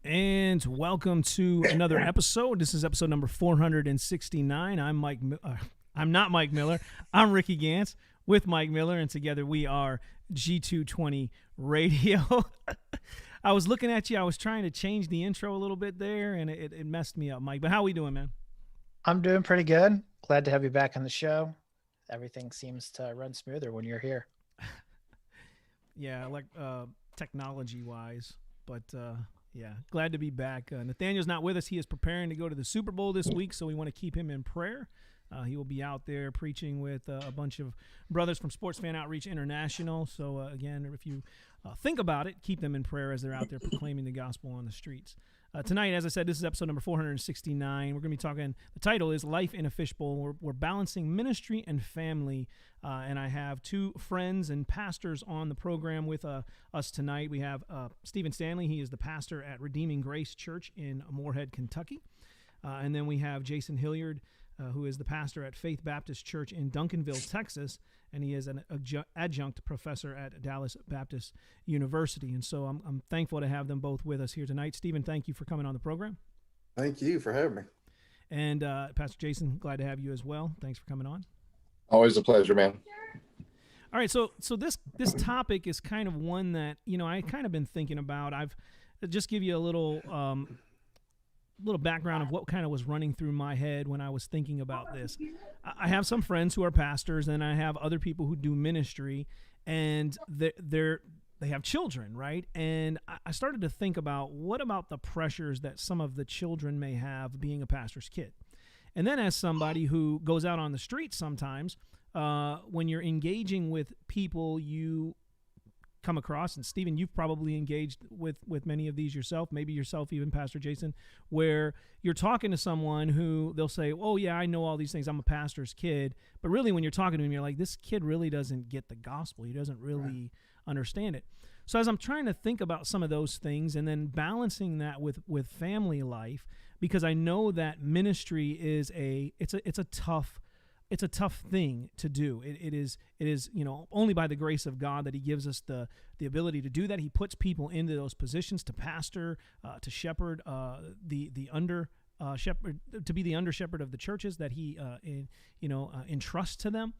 And welcome to another episode. This is episode number 469. I'm not Mike Miller. I'm Ricky Gantz with Mike Miller, and together we are G220 Radio. I was looking at you. I was trying to change the intro a little bit there, and it messed me up, Mike. But how we doing, man? I'm doing pretty good. Glad to have you back on the show. Everything seems to run smoother when you're here. Yeah, like technology-wise, but... Yeah, glad to be back. Nathaniel's not with us. He is preparing to go to the Super Bowl this week, so we want to keep him in prayer. He will be out there preaching with a bunch of brothers from Sports Fan Outreach International. So, again, if you think about it, keep them in prayer as they're out there proclaiming the gospel on the streets. Tonight, as I said, this is episode number 469. We're going to be talking, the title is Life in a Fishbowl. We're balancing ministry and family, and I have two friends and pastors on the program with us tonight. We have Stephen Stanley. He is the pastor at Redeeming Grace Church in Morehead, Kentucky. And then we have Jason Hilliard, who is the pastor at Faith Baptist Church in Duncanville, Texas, and he is an adjunct professor at Dallas Baptist University. And so I'm thankful to have them both with us here tonight. Stephen, thank you for coming on the program. Thank you for having me. And Pastor Jason, glad to have you as well. Thanks for coming on. Always a pleasure, man. All right, so this topic is kind of one that, I kind of been thinking about. I've just give you a little background of what kind of was running through my head when I was thinking about this. I have some friends who are pastors, and I have other people who do ministry, and they have children, right? And I started to think about, what about the pressures that some of the children may have being a pastor's kid? And then as somebody who goes out on the street sometimes, when you're engaging with people you come across, and Stephen, you've probably engaged with many of these yourself, maybe yourself even, Pastor Jason, where you're talking to someone who they'll say, oh yeah, I know all these things, I'm a pastor's kid, but really when you're talking to him, you're like, this kid really doesn't get the gospel, he doesn't really understand it. So as I'm trying to think about some of those things and then balancing that with family life, because I know that ministry is it's a tough thing to do. It is only by the grace of God that he gives us the ability to do that. He puts people into those positions to pastor, to shepherd, the under shepherd, to be the under shepherd of the churches that he entrusts to them.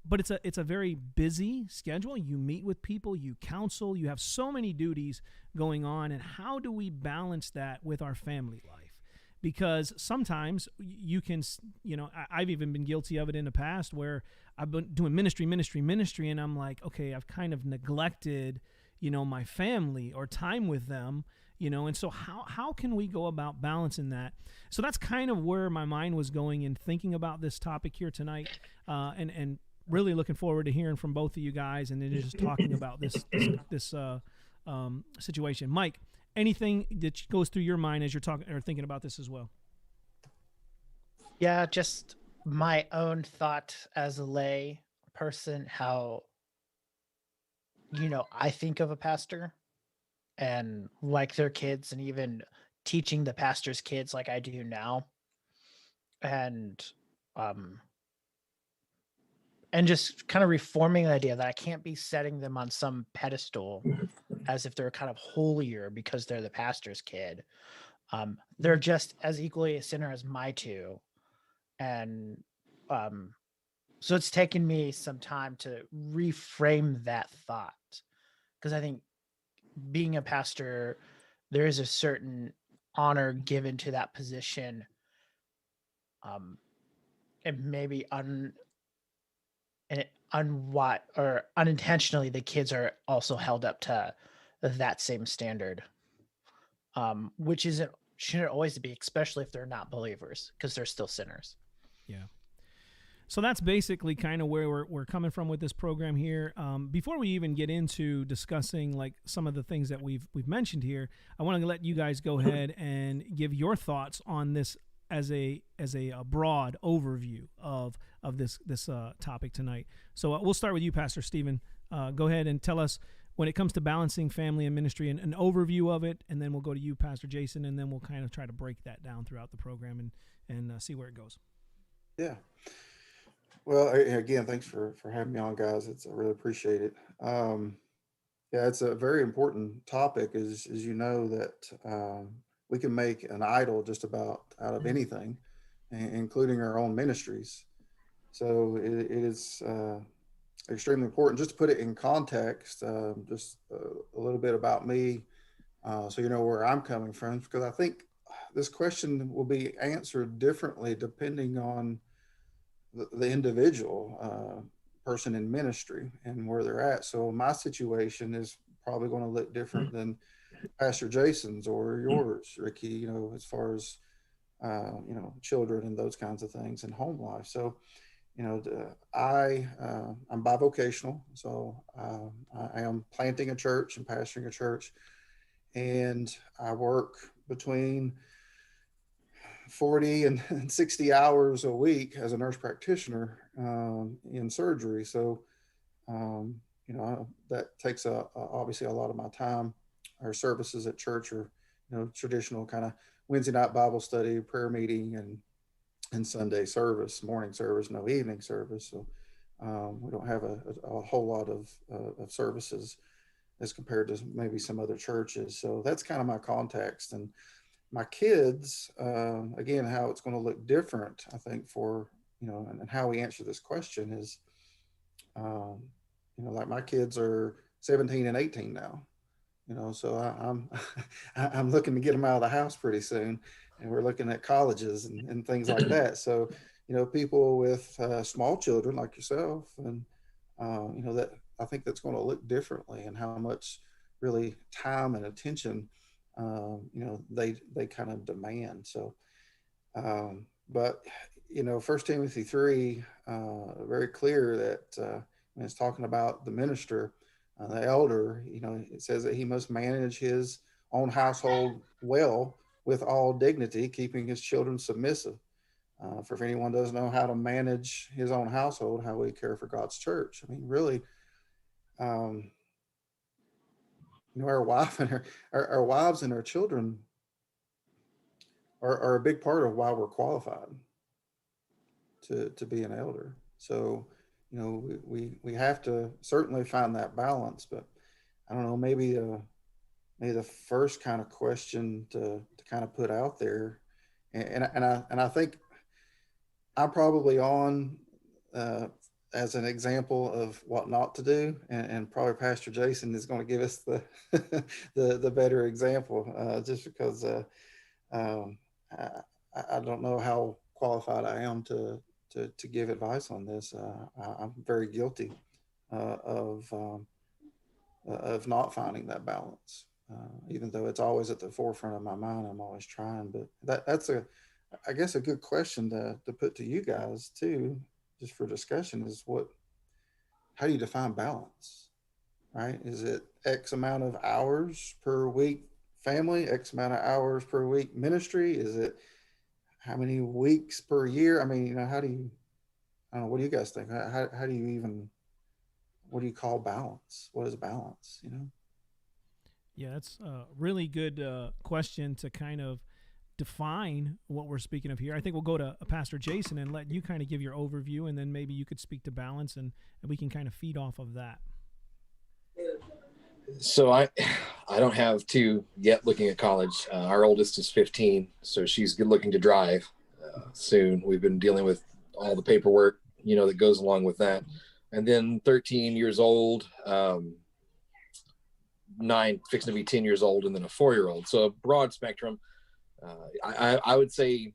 But it's a very busy schedule. You meet with people, you counsel, you have so many duties going on. And how do we balance that with our family life? Because sometimes you can, I've even been guilty of it in the past where I've been doing ministry, and I'm like, okay, I've kind of neglected, my family or time with them, and so how can we go about balancing that? So that's kind of where my mind was going in thinking about this topic here tonight, and really looking forward to hearing from both of you guys and then just talking about this situation. Mike, anything that goes through your mind as you're talking or thinking about this as well? Yeah, just my own thought as a lay person, how, I think of a pastor and like their kids, and even teaching the pastor's kids like I do now. And just kind of reforming the idea that I can't be setting them on some pedestal as if they're kind of holier because they're the pastor's kid. They're just as equally a sinner as my two. And so it's taken me some time to reframe that thought, because I think being a pastor, there is a certain honor given to that position. And maybe unintentionally, the kids are also held up to that same standard, which shouldn't always be, especially if they're not believers, because they're still sinners. Yeah. So that's basically kind of where we're coming from with this program here. Before we even get into discussing like some of the things that we've mentioned here, I want to let you guys go ahead and give your thoughts on this as a broad overview of this topic tonight. So we'll start with you, Pastor Stephen. Go ahead and tell us, when it comes to balancing family and ministry, an overview of it, and then we'll go to you, Pastor Jason, and then we'll kind of try to break that down throughout the program and see where it goes. Yeah. Well, again, thanks for having me on, guys. I really appreciate it. Yeah, it's a very important topic, as you know, that we can make an idol just about out of anything, including our own ministries. So it is extremely important. Just to put it in context, just a little bit about me, so you know where I'm coming from, because I think this question will be answered differently depending on the individual person in ministry and where they're at. So my situation is probably going to look different than Pastor Jason's or yours, Ricky, you know, as far as, you know, children and those kinds of things and home life. So, you know, I'm bivocational. So I am planting a church and pastoring a church, and I work between 40 and 60 hours a week as a nurse practitioner in surgery. So, you know, that takes obviously a lot of my time. Our services at church are, you know, traditional kind of Wednesday night Bible study, prayer meeting, and Sunday service, morning service, no evening service. So we don't have a whole lot of services as compared to maybe some other churches. So that's kind of my context. And my kids, again, how it's going to look different, I think, for, you know, and how we answer this question is, you know, like my kids are 17 and 18 now, you know, so I'm looking to get them out of the house pretty soon, and we're looking at colleges and things like that. So, you know, people with small children like yourself, and, you know, that I think that's going to look differently, and how much really time and attention you know, they kind of demand. So, but, you know, 1 Timothy 3, very clear that when it's talking about the minister, the elder, you know, it says that he must manage his own household well with all dignity, keeping his children submissive. For if anyone doesn't know how to manage his own household, how will he care for God's church? I mean, really, you know, our wives and our children are a big part of why we're qualified to be an elder. So, you know, we have to certainly find that balance. But I don't know, maybe the first kind of question to kind of put out there, and I think I'm probably on as an example of what not to do, and probably Pastor Jason is going to give us the better example, just because I don't know how qualified I am to give advice on this. I'm very guilty of not finding that balance, even though it's always at the forefront of my mind. I'm always trying, but that's I guess a good question to put to you guys too, just for discussion, is how do you define balance, right? Is it X amount of hours per week family, X amount of hours per week ministry? Is it how many weeks per year? I mean, you know, I don't know, what do you guys think? How do you even, what do you call balance? What is balance, you know? Yeah, that's a really good question to kind of define what we're speaking of here. I think we'll go to Pastor Jason and let you kind of give your overview, and then maybe you could speak to balance, and we can kind of feed off of that. So I don't have two yet looking at college. Our oldest is 15, so she's good looking to drive soon. We've been dealing with all the paperwork, you know, that goes along with that. And then 13 years old, 9, fixing to be 10 years old, and then a 4-year-old. So a broad spectrum. I would say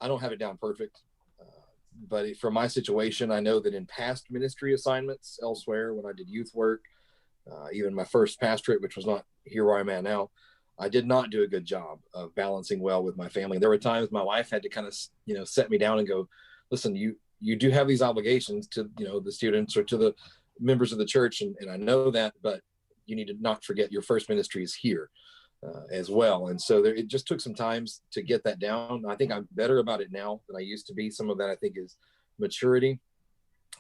I don't have it down perfect, but for my situation, I know that in past ministry assignments elsewhere, when I did youth work, even my first pastorate, which was not here where I'm at now, I did not do a good job of balancing well with my family. There were times my wife had to kind of, you know, set me down and go, listen, you do have these obligations to, you know, the students or to the members of the church. And I know that, but you need to not forget your first ministry is here as well. And so it just took some time to get that down. I think I'm better about it now than I used to be. Some of that I think is maturity,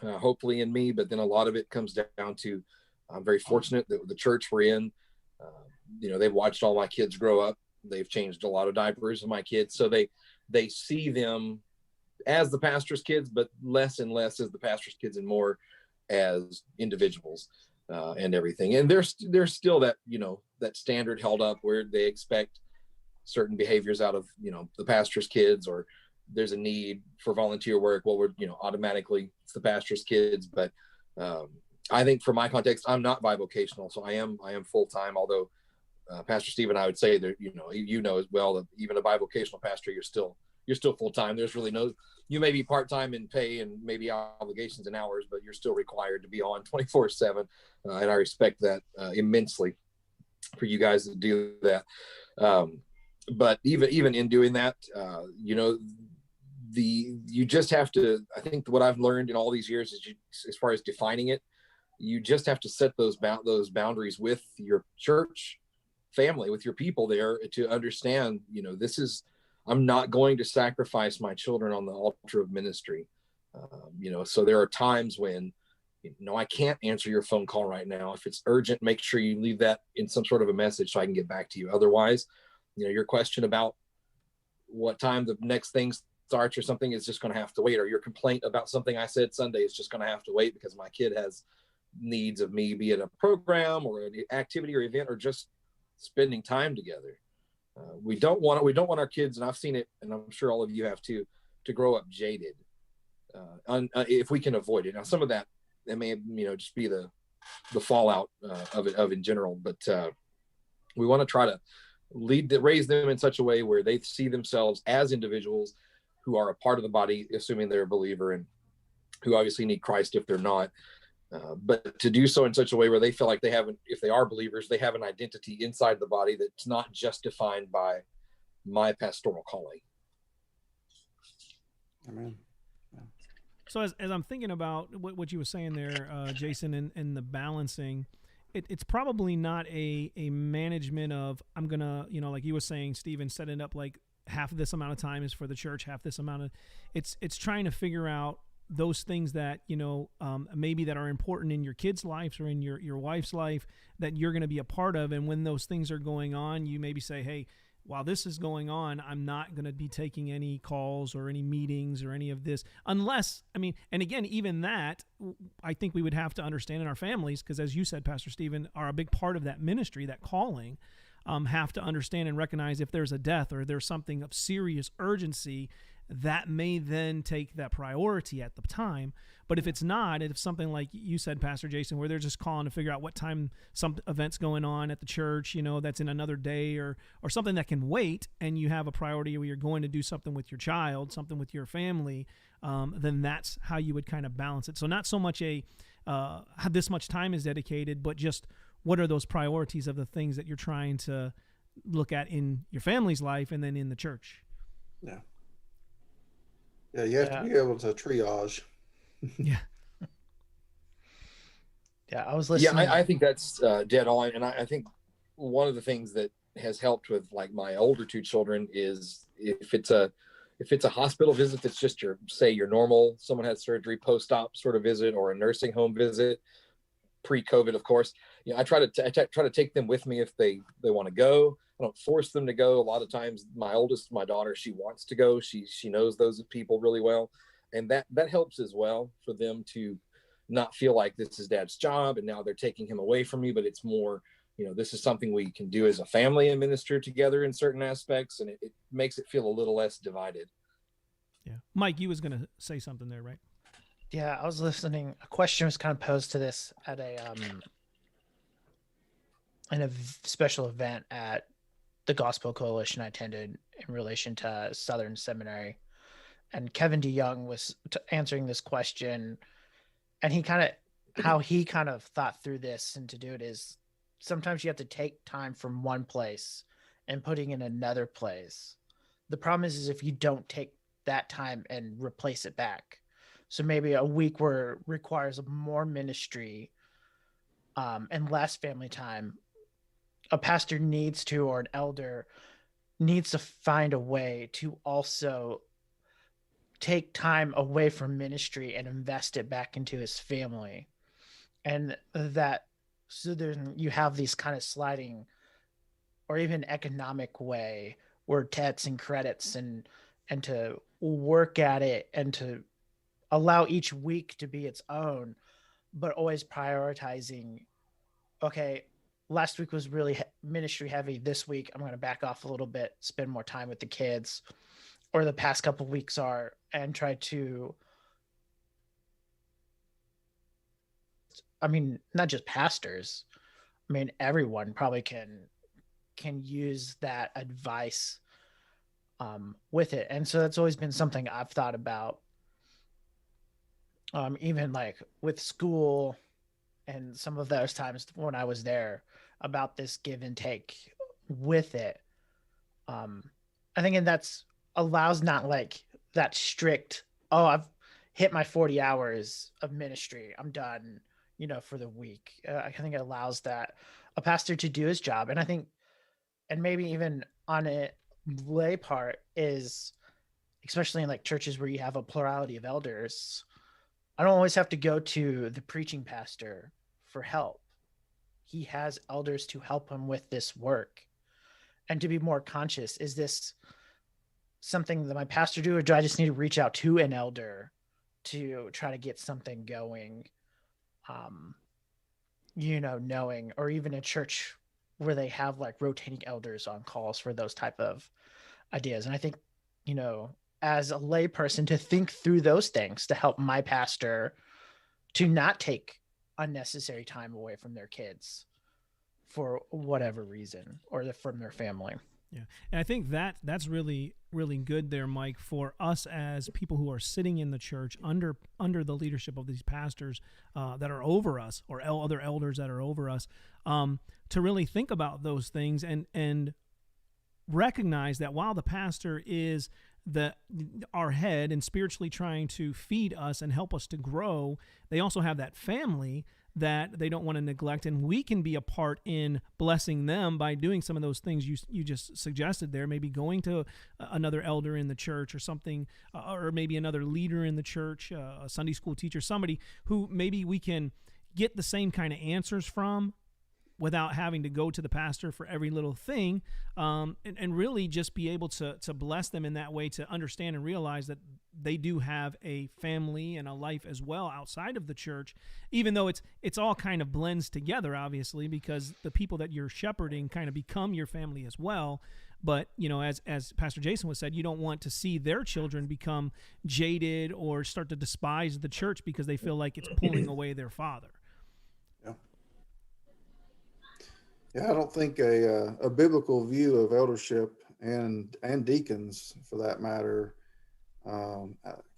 hopefully in me, but then a lot of it comes down to, I'm very fortunate that the church we're in, you know, they've watched all my kids grow up. They've changed a lot of diapers of my kids. So they see them as the pastor's kids, but less and less as the pastor's kids and more as individuals. and everything. And there's still that, that standard held up where they expect certain behaviors out of, the pastor's kids, or there's a need for volunteer work. Well, we're, automatically it's the pastor's kids. But I think for my context, I'm not bivocational. So I am full-time, although Pastor Stephen, I would say that, as well, that even a bivocational pastor, you're still full-time. There's really you may be part-time in pay and maybe obligations and hours, but you're still required to be on 24/7. And I respect that immensely for you guys to do that. But even in doing that, you just have to, I think what I've learned in all these years is as far as defining it, you just have to set those boundaries with your church family, with your people there, to understand, I'm not going to sacrifice my children on the altar of ministry. So there are times when, I can't answer your phone call right now. If it's urgent, make sure you leave that in some sort of a message so I can get back to you. Otherwise, your question about what time the next thing starts or something is just going to have to wait, or your complaint about something I said Sunday is just going to have to wait because my kid has needs of me, be it a program or an activity or event or just spending time together. We don't want our kids, and I've seen it, and I'm sure all of you have too, to grow up jaded. If we can avoid it. Now, some of that may, just be the fallout of it in general, but we want to try to raise them in such a way where they see themselves as individuals who are a part of the body, assuming they're a believer, and who obviously need Christ if they're not. But to do so in such a way where they feel like if they are believers, they have an identity inside the body that's not just defined by my pastoral calling. Amen. Yeah. So as I'm thinking about what you were saying there, Jason, and the balancing, it's probably not a management of, I'm going to, like you were saying, Stephen, setting up like half of this amount of time is for the church, half this amount of, it's trying to figure out those things that, maybe that are important in your kids' lives or in your wife's life that you're going to be a part of. And when those things are going on, you maybe say, hey, while this is going on, I'm not going to be taking any calls or any meetings or any of this unless, and again, even that, I think we would have to understand in our families, because as you said, Pastor Stephen, are a big part of that ministry, that calling, have to understand and recognize if there's a death or there's something of serious urgency, that may then take that priority at the time. But if it's not, if something like you said, Pastor Jason, where they're just calling to figure out what time some event's going on at the church, that's in another day or something that can wait, and you have a priority where you're going to do something with your child, something with your family, then that's how you would kind of balance it. So not so much this much time is dedicated, but just what are those priorities of the things that you're trying to look at in your family's life and then in the church? Yeah. Yeah, you have to be able to triage. Yeah. Yeah, I was listening. Yeah, I think that's dead on. And I think one of the things that has helped with like my older two children is if it's a hospital visit that's just your normal, someone had surgery, post-op sort of visit, or a nursing home visit, pre-COVID, of course, I try to take them with me if they want to go. I don't force them to go. A lot of times my oldest, my daughter, she wants to go. She knows those people really well. And that helps as well for them to not feel like this is dad's job and now they're taking him away from me, but it's more, this is something we can do as a family and minister together in certain aspects. And it makes it feel a little less divided. Yeah. Mike, you was going to say something there, right? Yeah, I was listening. A question was kind of posed to this at in a special event at the Gospel Coalition I attended in relation to Southern Seminary, and Kevin DeYoung was answering this question, and how he kind of thought through this, and to do it is sometimes you have to take time from one place and putting in another place. The problem is if you don't take that time and replace it back. So maybe a week where it requires more ministry and less family time, a pastor needs to, or an elder needs to find a way to also take time away from ministry and invest it back into his family. And so then you have these kind of sliding or even economic way where debts and credits and to work at it and to allow each week to be its own, but always prioritizing okay, last week was really ministry heavy. This week, I'm going to back off a little bit, spend more time with the kids, or the past couple of weeks are, and try to, I mean, not just pastors. I mean, everyone probably can use that advice with it. And so that's always been something I've thought about. Even like with school and some of those times when I was there, about this give and take with it. I think, and that's allows not like that strict, oh, I've hit my 40 hours of ministry, I'm done, for the week. I think it allows that a pastor to do his job. And I think, and maybe even on a lay part is, especially in like churches where you have a plurality of elders, I don't always have to go to the preaching pastor for help. He has elders to help him with this work. And to be more conscious, is this something that my pastor do, or do I just need to reach out to an elder to try to get something going? Knowing, or even a church where they have like rotating elders on calls for those type of ideas. And I think, as a lay person, to think through those things to help my pastor to not take unnecessary time away from their kids for whatever reason, or from their family. Yeah. And I think that's really, really good there, Mike, for us as people who are sitting in the church under the leadership of these pastors that are over us, or other elders that are over us, to really think about those things and recognize that while the pastor is our head and spiritually trying to feed us and help us to grow, they also have that family that they don't want to neglect, and we can be a part in blessing them by doing some of those things you just suggested there, maybe going to another elder in the church or something, or maybe another leader in the church, a Sunday school teacher, somebody who maybe we can get the same kind of answers from without having to go to the pastor for every little thing, and really just be able to bless them in that way, to understand and realize that they do have a family and a life as well outside of the church, even though it's all kind of blends together, obviously, because the people that you're shepherding kind of become your family as well. But, as Pastor Jason was said, you don't want to see their children become jaded or start to despise the church because they feel like it's pulling away their father. Yeah, I don't think a biblical view of eldership and deacons, for that matter,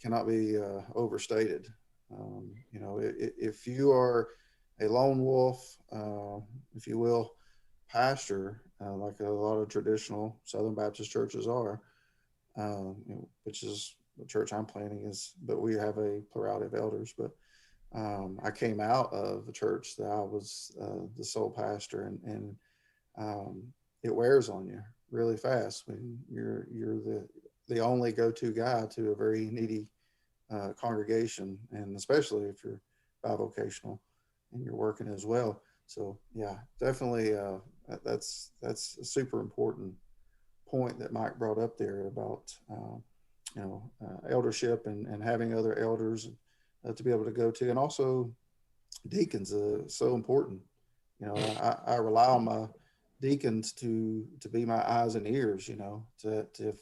cannot be overstated. If you are a lone wolf, if you will, pastor, like a lot of traditional Southern Baptist churches are, which is the church I'm planning is, but we have a plurality of elders. But I came out of a church that I was the sole pastor, and it wears on you really fast when you're the only go-to guy to a very needy congregation, and especially if you're bivocational and you're working as well. So yeah, definitely that's a super important point that Mike brought up there about eldership and having other elders to be able to go to, and also deacons so important. I rely on my deacons to be my eyes and ears. If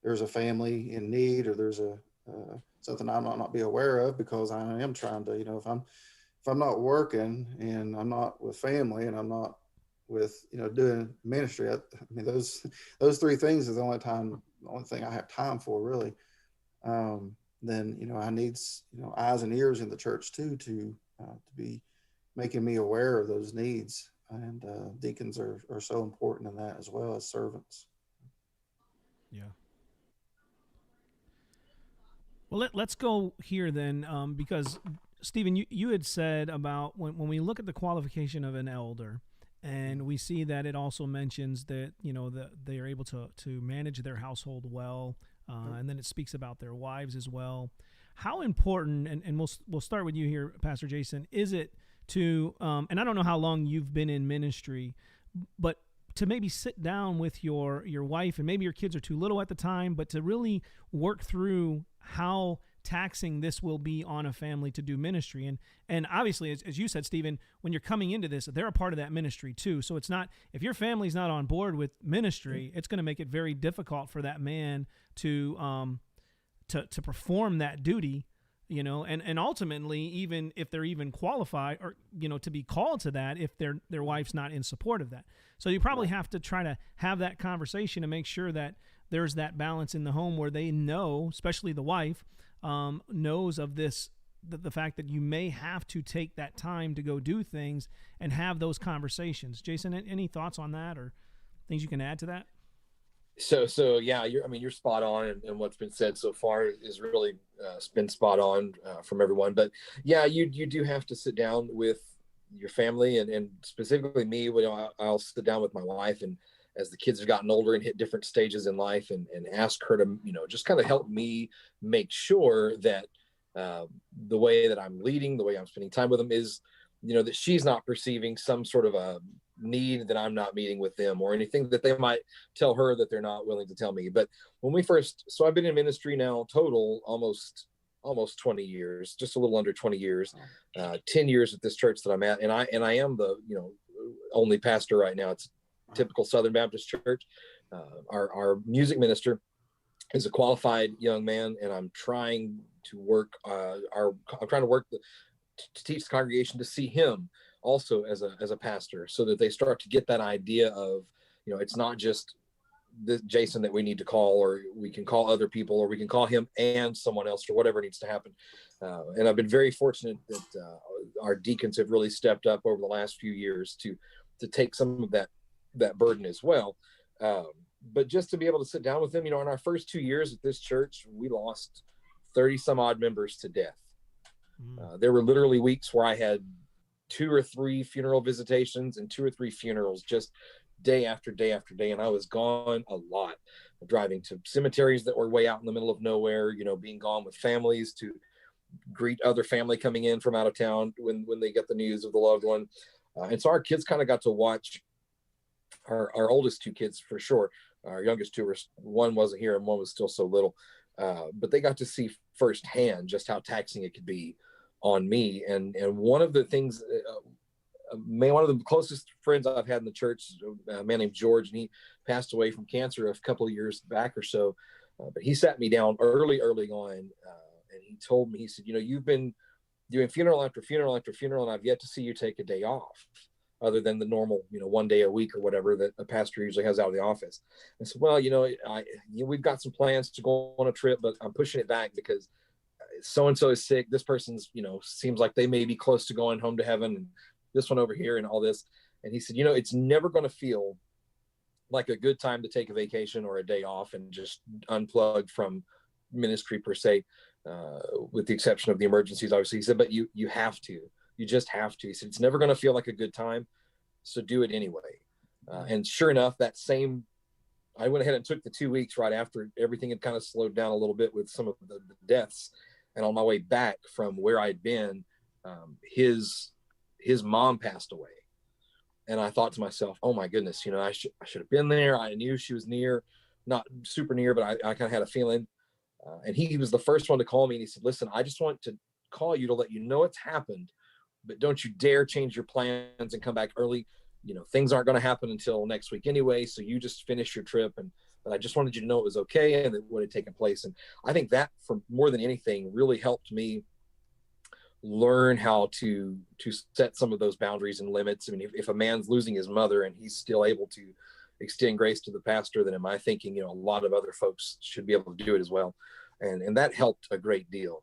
there's a family in need, or there's something I might not be aware of, because I am trying to, if I'm not working and I'm not with family and I'm not with doing ministry, I mean those three things is the only thing I have time for, really. Then I need eyes and ears in the church too to be making me aware of those needs, and deacons are so important in that as well as servants. Yeah. Well, let's go here then, because Stephen, you had said about when we look at the qualification of an elder, and we see that it also mentions that that they are able to manage their household well. And then it speaks about their wives as well. How important, and we'll start with you here, Pastor Jason, is it to, and I don't know how long you've been in ministry, but to maybe sit down with your wife, and maybe your kids are too little at the time, but to really work through how taxing this will be on a family to do ministry. And obviously, as you said, Stephen, when you're coming into this, they're a part of that ministry too. So it's not, if your family's not on board with ministry, it's going to make it very difficult for that man to perform that duty, and ultimately, even if they're even qualified or, to be called to that, if their wife's not in support of that. So you probably have to try to have that conversation to make sure that there's that balance in the home where they know, especially the wife, knows of this, the fact that you may have to take that time to go do things and have those conversations. Jason, any thoughts on that or things you can add to that? So yeah, you're spot on, and what's been said so far is really been spot on from everyone. But yeah, you do have to sit down with your family, and specifically me. I'll sit down with my wife, and as the kids have gotten older and hit different stages in life, and ask her to just kind of help me make sure that the way that I'm leading, the way I'm spending time with them is that she's not perceiving some sort of a need that I'm not meeting with them, or anything that they might tell her that they're not willing to tell me. But when so I've been in ministry now total almost 20 years, just a little under 20 years, 10 years at this church that I'm at. And I am the, only pastor right now. It's a typical Southern Baptist church. Our music minister is a qualified young man, and I'm trying to work, to teach the congregation to see him also as a pastor, so that they start to get that idea of, it's not just the Jason that we need to call, or we can call other people, or we can call him and someone else, or whatever needs to happen. And I've been very fortunate that our deacons have really stepped up over the last few years to take some of that burden as well. But just to be able to sit down with them, in our first 2 years at this church, we lost 30 some odd members to death. There were literally weeks where I had 2 or 3 funeral visitations and 2 or 3 funerals just day after day after day. And I was gone a lot, driving to cemeteries that were way out in the middle of nowhere, being gone with families to greet other family coming in from out of town when they get the news of the loved one. And so our kids kind of got to watch our oldest 2 kids for sure. Our youngest 2 one wasn't here and one was still so little. But they got to see firsthand just how taxing it could be on me. And one of the things, one of the closest friends I've had in the church, a man named George, and he passed away from cancer a couple of years back or so. But he sat me down early on, and he told me, he said, you've been doing funeral after funeral after funeral, and I've yet to see you take a day off, other than the normal, 1 day a week or whatever that a pastor usually has out of the office. I said, well, we've got some plans to go on a trip, but I'm pushing it back because so-and-so is sick. This person's, seems like they may be close to going home to heaven, and this one over here and all this. And he said, it's never going to feel like a good time to take a vacation or a day off and just unplug from ministry per se, with the exception of the emergencies, obviously. He said, but you have to. You just have to. He said, it's never going to feel like a good time, so do it anyway. And sure enough, I went ahead and took the 2 weeks right after everything had kind of slowed down a little bit with some of the deaths. And on my way back from where I'd been, his mom passed away. And I thought to myself, oh my goodness, I should have been there. I knew she was near, not super near, but I kind of had a feeling. And he was the first one to call me, and he said, listen, I just want to call you to let you know it's happened, but don't you dare change your plans and come back early. Things aren't going to happen until next week anyway. So you just finish your trip. But I just wanted you to know it was okay and that what had taken place. And I think that, for more than anything, really helped me learn how to set some of those boundaries and limits. I mean, if a man's losing his mother and he's still able to extend grace to the pastor, then in my thinking, a lot of other folks should be able to do it as well. And that helped a great deal,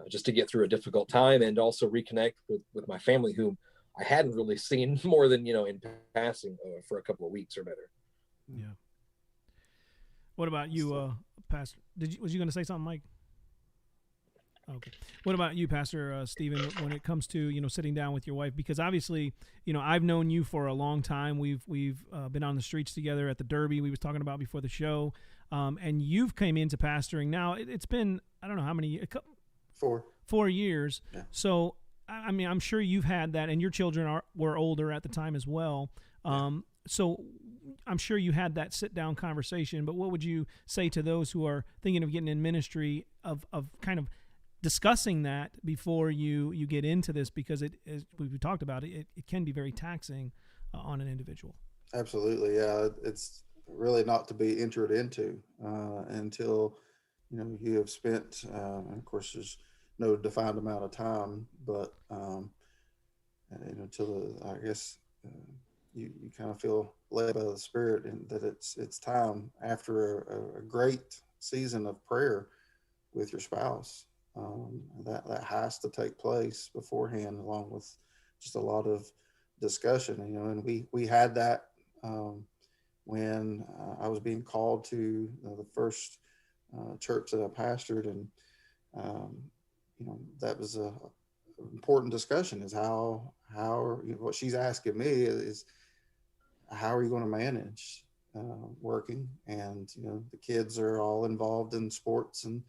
just to get through a difficult time and also reconnect with my family, whom I hadn't really seen more than, in passing for a couple of weeks or better. Yeah. What about you, Pastor? Was you going to say something, Mike? Okay. What about you, Pastor Stephen, when it comes to, sitting down with your wife? Because obviously, I've known you for a long time. We've been on the streets together at the Derby we was talking about before the show. And you've came into pastoring now. It's been, I don't know how many, 4 years. Yeah. So, I mean, I'm sure you've had that, and your children were older at the time as well. So I'm sure you had that sit-down conversation, but what would you say to those who are thinking of getting in ministry, of kind of discussing that before you get into this, because it, as we've talked about, it can be very taxing on an individual. Absolutely. Yeah. It's really not to be entered into until, you have spent, and of course there's no defined amount of time, but, until I guess you kind of feel led by the Spirit and that it's time after a great season of prayer with your spouse. That has to take place beforehand, along with just a lot of discussion, and we had that when I was being called to the first church that I pastored, and that was a important discussion, is how what she's asking me is how are you going to manage working, and the kids are all involved in sports and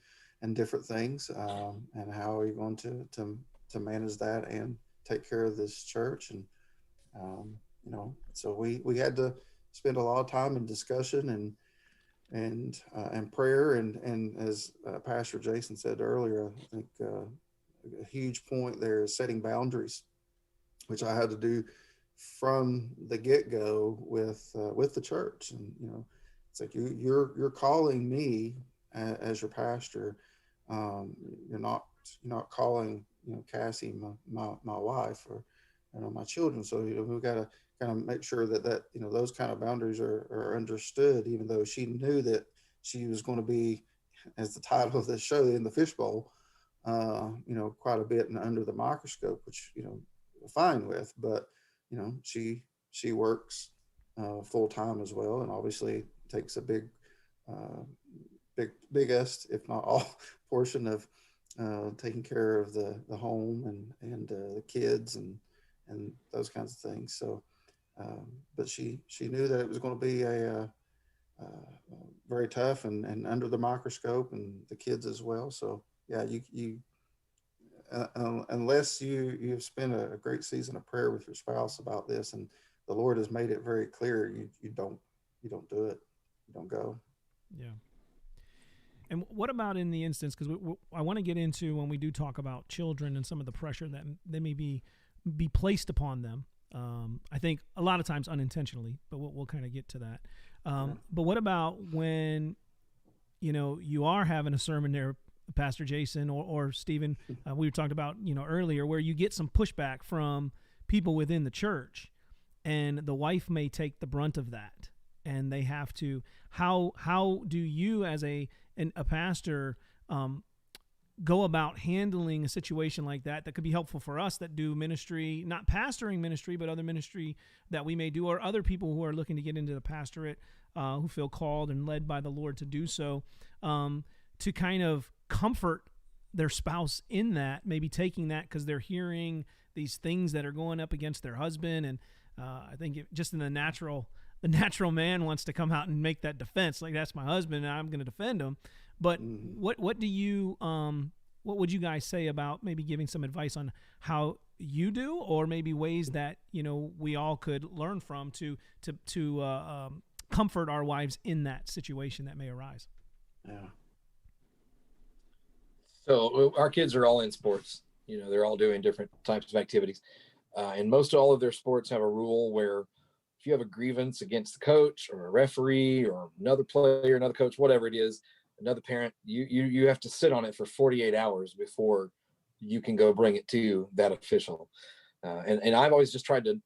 different things, and how are you going to manage that and take care of this church, and so we had to spend a lot of time in discussion and prayer, and as Pastor Jason said earlier, I think a huge point there is setting boundaries, which I had to do from the get-go with the church. And it's like you're calling me as your pastor. You're not calling Cassie, my wife, or my children. So we've got to kind of make sure that those kind of boundaries are understood, even though she knew that she was going to be, as the title of this show, in the fishbowl, quite a bit and under the microscope, which fine with, but she works full time as well, and obviously takes a biggest, if not all, portion of taking care of the home and the kids and those kinds of things. So, but she knew that it was going to be a very tough and under the microscope, and the kids as well. So yeah, you unless you've spent a great season of prayer with your spouse about this, and the Lord has made it very clear, you don't do it, you don't go. Yeah. And what about in the instance, because I want to get into, when we do talk about children and some of the pressure that they may be placed upon them, I think a lot of times unintentionally, but we'll kind of get to that. But what about when, you are having a sermon there, Pastor Jason or Stephen, we were talking about, earlier, where you get some pushback from people within the church, and the wife may take the brunt of that, and they have to, how do you as a pastor go about handling a situation like that could be helpful for us that do ministry, not pastoring ministry, but other ministry that we may do, or other people who are looking to get into the pastorate, who feel called and led by the Lord to do so, to kind of comfort their spouse in that, maybe taking that because they're hearing these things that are going up against their husband. And I think just in the natural man wants to come out and make that defense, like, that's my husband and I'm going to defend him. But what do you what would you guys say about maybe giving some advice on how you do, or maybe ways that we all could learn from to comfort our wives in that situation that may arise? Yeah. So our kids are all in sports. They're all doing different types of activities, and most all of their sports have a rule where if you have a grievance against the coach or a referee or another player, another coach, whatever it is, another parent, you have to sit on it for 48 hours before you can go bring it to that official. And I've always just tried to,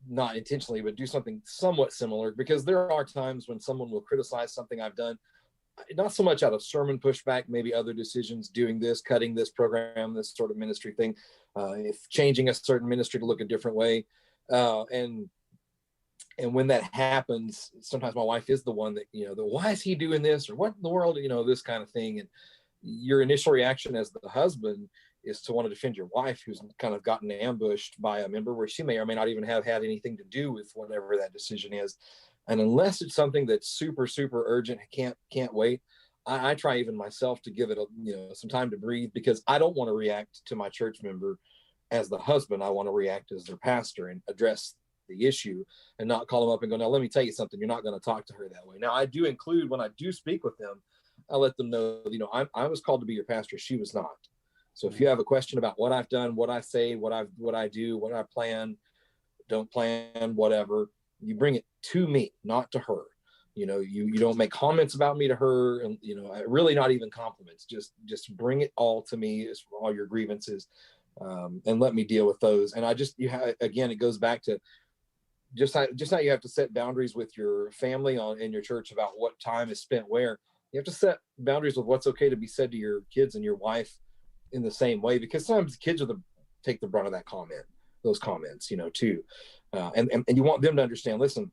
not intentionally, but do something somewhat similar, because there are times when someone will criticize something I've done, not so much out of sermon pushback, maybe other decisions, doing this, cutting this program, this sort of ministry thing, if changing a certain ministry to look a different way. And when that happens, sometimes my wife is the one that, why is he doing this, or what in the world, this kind of thing. And your initial reaction as the husband is to want to defend your wife, who's kind of gotten ambushed by a member where she may or may not even have had anything to do with whatever that decision is. And unless it's something that's super, super urgent, can't wait, I try even myself to give it some time to breathe, because I don't want to react to my church member as the husband. I want to react as their pastor and address the issue, and not call them up and go, now let me tell you something, you're not going to talk to her that way. Now I do include, when I do speak with them, I let them know, I was called to be your pastor, she was not. So if you have a question about what I've done, what I say, what I do, what I plan, don't plan, whatever, you bring it to me, not to her. You know, you don't make comments about me to her, and, you know, really not even compliments. Just bring it all to me, as for all your grievances, and let me deal with those. And again, it goes back to just how you have to set boundaries with your family in your church about what time is spent where. You have to set boundaries with what's okay to be said to your kids and your wife in the same way, because sometimes kids take the brunt of those comments, you know, too. And you want them to understand, listen,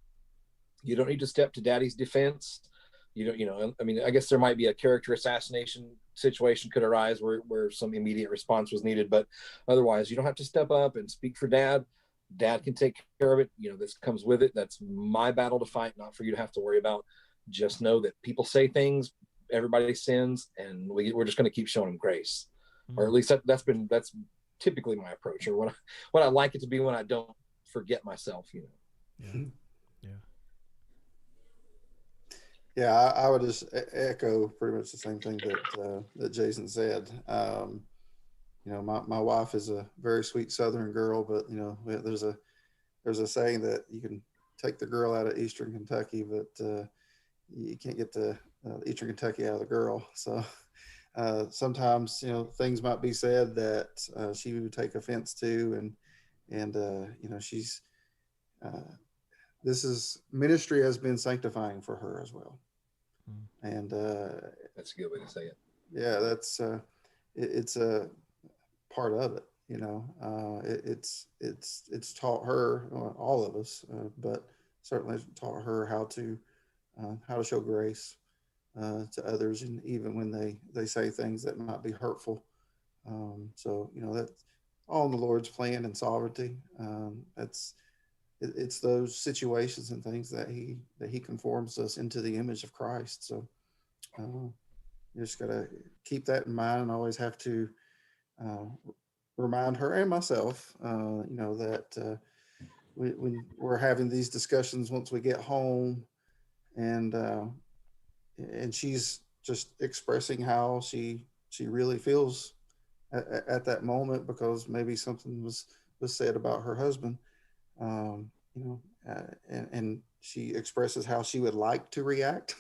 you don't need to step to daddy's defense. You don't, you know, I mean, I guess there might be a character assassination situation could arise where some immediate response was needed, but otherwise you don't have to step up and speak for dad. Dad can take care of it. You know, this comes with it. That's my battle to fight, not for you to have to worry about. Just know that people say things, everybody sins, and we're just going to keep showing them grace. Or at least that's typically my approach, or what I like it to be when I don't forget myself, you know. Yeah, I would just echo pretty much the same thing that Jason said. You know, my wife is a very sweet Southern girl, but, you know, there's a saying that you can take the girl out of Eastern Kentucky, but you can't get the Eastern Kentucky out of the girl. So sometimes, you know, things might be said that she would take offense to, and you know, she's this is ministry has been sanctifying for her as well. And that's a good way to say it. Yeah, that's it's a part of it, you know. It's taught her, all of us, but certainly taught her how to show grace to others, and even when they say things that might be hurtful. So, you know, that's all in the Lord's plan and sovereignty. It's those situations and things that he conforms us into the image of Christ. So you just got to keep that in mind, and always have to remind her and myself, you know, that when we're having these discussions, once we get home, and she's just expressing how she really feels at that moment, because maybe something was said about her husband, you know, and she expresses how she would like to react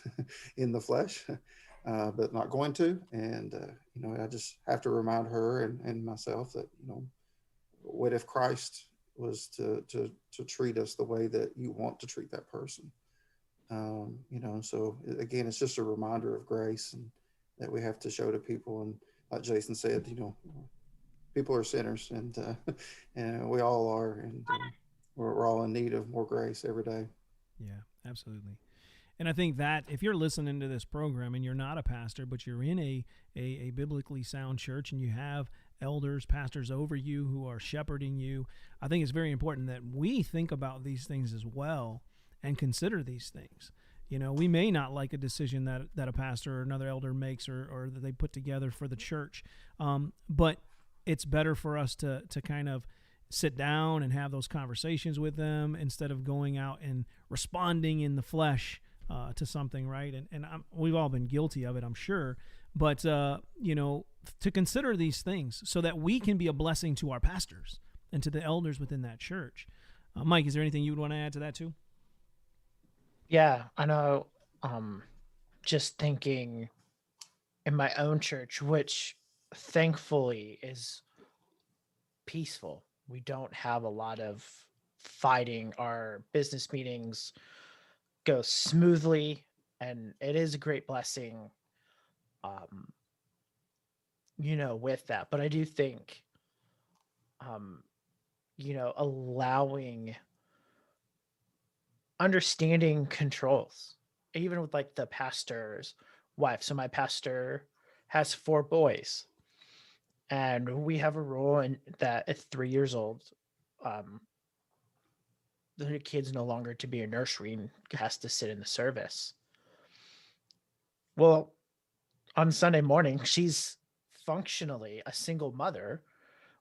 in the flesh, but not going to. And, you know, I just have to remind her and myself that, you know, what if Christ was to treat us the way that you want to treat that person? You know, so again, it's just a reminder of grace, and that we have to show to people. And like Jason said, you know, people are sinners, and we all are, and we're all in need of more grace every day. Yeah, absolutely. And I think that if you're listening to this program and you're not a pastor, but you're in a biblically sound church, and you have elders, pastors over you who are shepherding you, I think it's very important that we think about these things as well and consider these things. You know, we may not like a decision that a pastor or another elder makes, or that they put together for the church, but it's better for us to kind of sit down and have those conversations with them, instead of going out and responding in the flesh to something, right? And we've all been guilty of it, I'm sure. But, you know, to consider these things so that we can be a blessing to our pastors and to the elders within that church. Mike, is there anything you would want to add to that too? Yeah, I know. Just thinking in my own church, which thankfully is peaceful. We don't have a lot of fighting. Our business meetings go smoothly, and it is a great blessing, you know, with that. But I do think, you know, understanding controls, even with like the pastor's wife. So my pastor has 4 boys, and we have a rule that at 3 years old, the kid's no longer to be a nursery and has to sit in the service. Well, on Sunday morning, she's functionally a single mother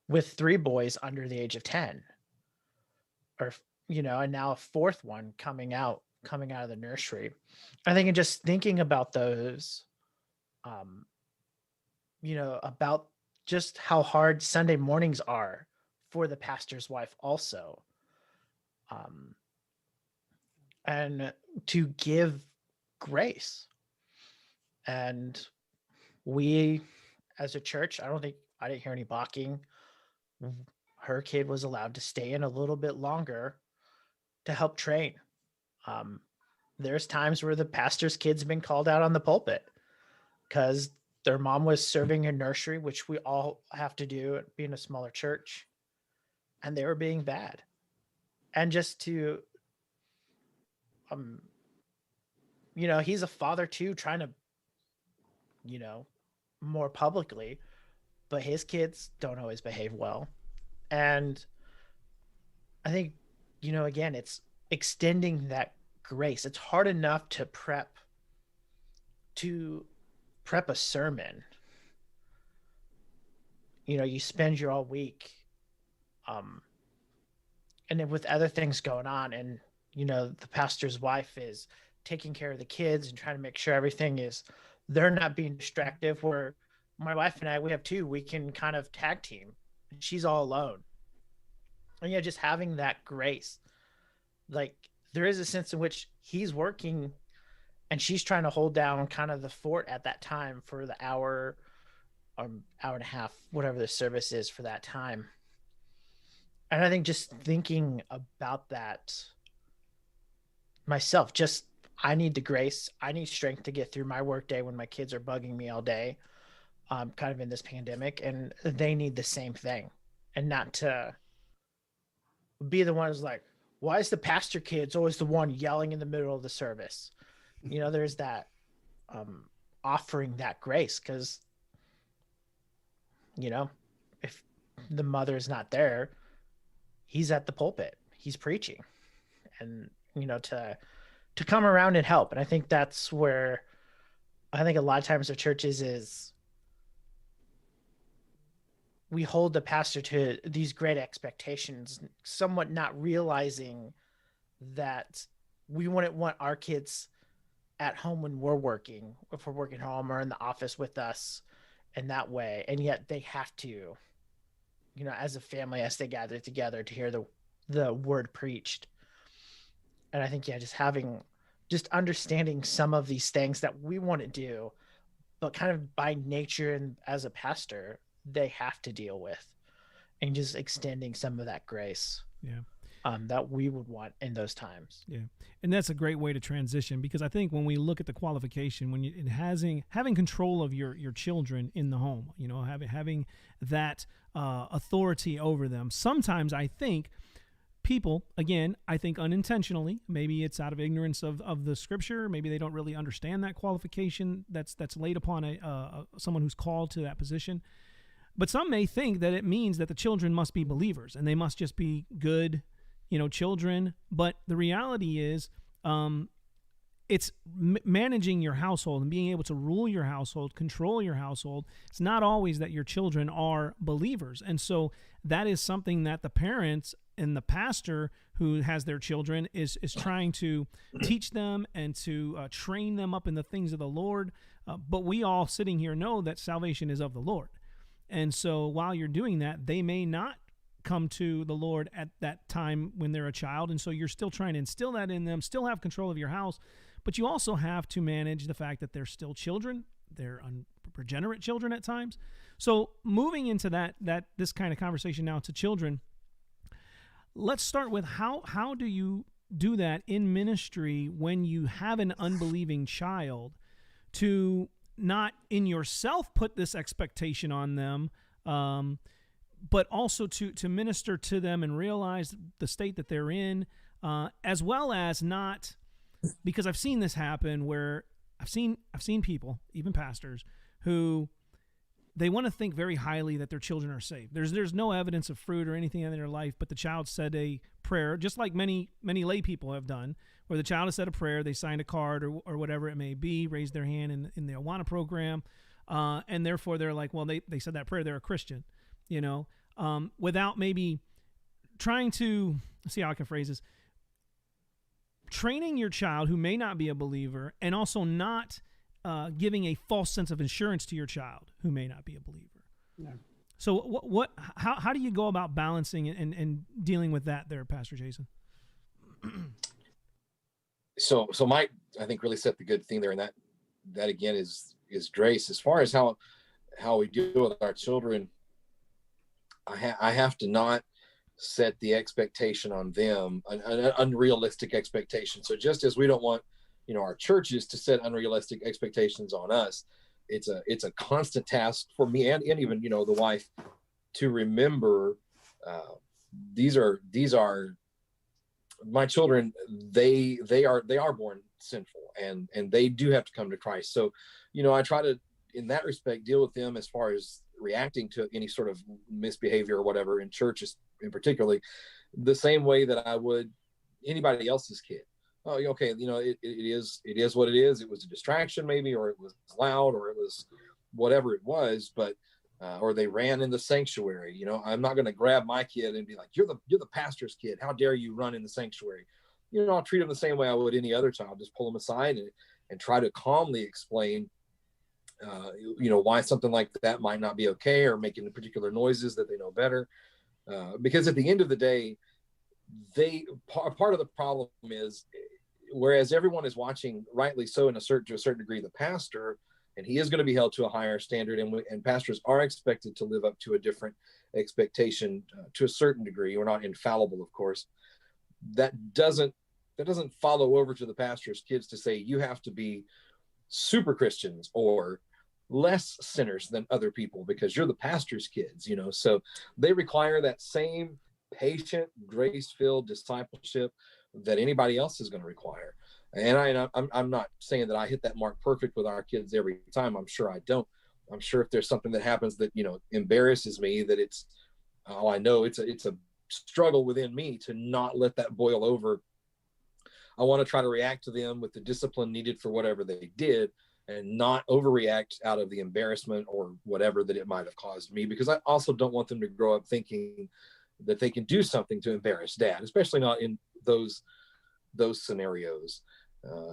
with 3 boys under the age of 10, or, you know, and now a 4th one coming out of the nursery. I think, and just thinking about those, you know, about just how hard Sunday mornings are for the pastor's wife also. And to give grace. And we, as a church, I didn't hear any balking. Her kid was allowed to stay in a little bit longer to help train. There's times where the pastor's kids have been called out on the pulpit because their mom was serving in nursery, which we all have to do being a smaller church, and they were being bad. And just to, he's a father too, trying to, more publicly, but his kids don't always behave well. And I think, again, it's extending that grace. It's hard enough to prep a sermon. You spend your all week, and then with other things going on, and the pastor's wife is taking care of the kids and trying to make sure they're not being distracted. Where my wife and I, we have two, we can kind of tag team. She's all alone. And just having that grace, like there is a sense in which he's working and she's trying to hold down kind of the fort at that time for the hour and a half, whatever the service is for that time. And I think just thinking about that myself, I need the grace. I need strength to get through my work day when my kids are bugging me all day, kind of in this pandemic, and they need the same thing. And not to be the one who's like, why is the pastor kid's always the one yelling in the middle of the service? There's that offering that grace, because, if the mother is not there, he's at the pulpit, he's preaching, and, to come around and help. And I think that's where I think a lot of times the churches is we hold the pastor to these great expectations, somewhat not realizing that we wouldn't want our kids at home when we're working, if we're working home or in the office with us in that way. And yet they have to, as a family, as they gather together to hear the word preached. And I think, just understanding some of these things that we want to do, but kind of by nature and as a pastor, they have to deal with, and just extending some of that grace. Yeah. That we would want in those times. Yeah. And that's a great way to transition, because I think when we look at the qualification, when having control of your children in the home, having that authority over them, sometimes I think people, again, I think unintentionally, maybe it's out of ignorance of the scripture, maybe they don't really understand that qualification that's laid upon someone who's called to that position. But some may think that it means that the children must be believers and they must just be good, children. But the reality is, it's managing your household and being able to rule your household, control your household. It's not always that your children are believers. And so that is something that the parents and the pastor who has their children is trying to teach them and to train them up in the things of the Lord. But we all sitting here know that salvation is of the Lord. And so while you're doing that, they may not come to the Lord at that time when they're a child. And so you're still trying to instill that in them, still have control of your house, but you also have to manage the fact that they're still children. They're unregenerate children at times. So moving into this kind of conversation now to children, let's start with how do you do that in ministry when you have an unbelieving child, to not in yourself put this expectation on them, but also to minister to them and realize the state that they're in, as well as not, because I've seen this happen where I've seen people, even pastors, who they want to think very highly that their children are saved. There's no evidence of fruit or anything in their life, but the child said a prayer, just like many lay people have done, where the child has said a prayer, they signed a card or whatever it may be, raised their hand in the Awana program, and therefore they're like, well, they said that prayer, they're a Christian, without maybe trying to, see how I can phrase this, training your child who may not be a believer, and also not giving a false sense of assurance to your child who may not be a believer. Yeah. So how do you go about balancing and dealing with that there, Pastor Jason? So Mike, I think, really set the good thing there. And that again is grace. As far as how we deal with our children, I have to not set the expectation on them, an unrealistic expectation. So just as we don't want, our churches to set unrealistic expectations on us, it's a constant task for me and even, the wife, to remember, these are my children. They are born sinful, and they do have to come to Christ. So, I try to, in that respect, deal with them as far as reacting to any sort of misbehavior or whatever in churches, in particularly, the same way that I would anybody else's kid. Oh, okay, it is what it is. It was a distraction maybe, or it was loud, or it was whatever it was, but or they ran in the sanctuary. I'm not going to grab my kid and be like, you're the pastor's kid, how dare you run in the sanctuary. I'll treat them the same way I would any other child. Just pull them aside and try to calmly explain why something like that might not be okay, or making particular noises that they know better. Because at the end of the day, part of the problem is, whereas everyone is watching, rightly so, to a certain degree, the pastor, and he is going to be held to a higher standard, and pastors are expected to live up to a different expectation to a certain degree. We're not infallible, of course. That doesn't follow over to the pastor's kids to say you have to be super Christians or less sinners than other people because you're the pastor's kids. So they require that same patient, grace-filled discipleship that anybody else is going to require. And I'm not saying that I hit that mark perfect with our kids every time. I'm sure I don't. I'm sure if there's something that happens that, embarrasses me, that it's a struggle within me to not let that boil over. I want to try to react to them with the discipline needed for whatever they did, and not overreact out of the embarrassment or whatever that it might have caused me, because I also don't want them to grow up thinking that they can do something to embarrass dad, especially not in those scenarios.